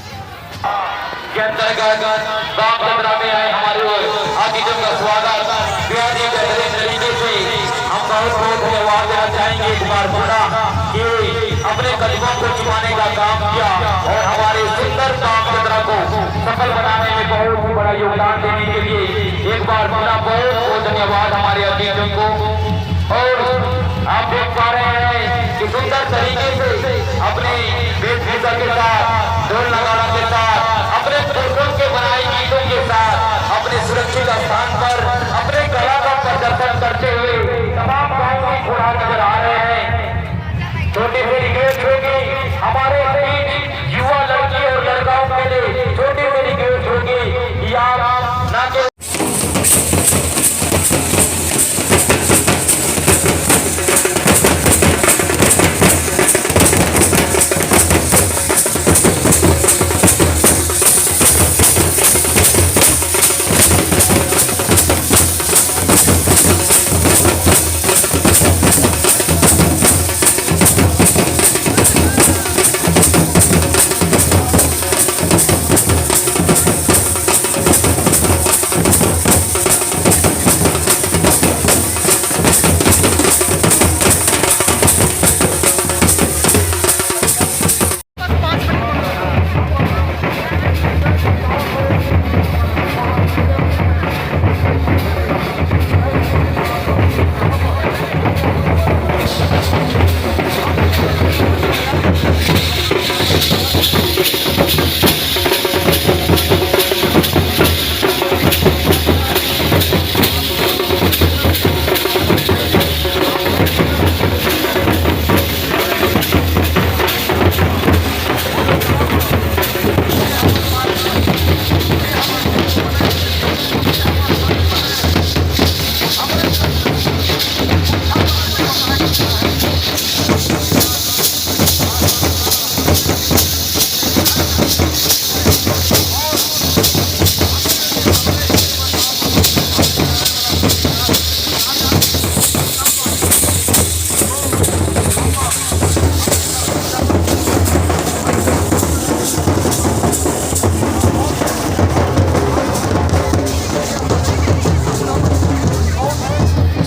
के अंतर्गत गांव चंद्रा में आए हमारे अतिथियों का स्वागत बेहद ही बेहतरीन तरीके से हम बहुत बहुत धन्यवाद देना चाहेंगे इस बार बोला कि अपने कदमों को चुमाने का काम किया और हमारे सुंदर गांव चंद्रा को सफल बनाने में बहुत ही बड़ा योगदान देने के लिए एक बार बोला बहुत बहुत धन्यवाद हमारे अतिथियों को। और आप देख पा रहे हैं कि सुंदर तरीके से अपने वेशभूषा के साथ ढोल नगाड़ा के साथ अपने पुरखों के बनाए गीतों के साथ अपने सुरक्षित स्थान पर अपने कला का प्रदर्शन करते हुए तमाम गाँव में घोड़ा नजर आ रहे हैं। छोटी सी रिक्वेस्ट होगी हमारे युवा लड़की और लड़काओं के लिए छोटी सी रिक्वेस्ट होगी कि आप ना केवल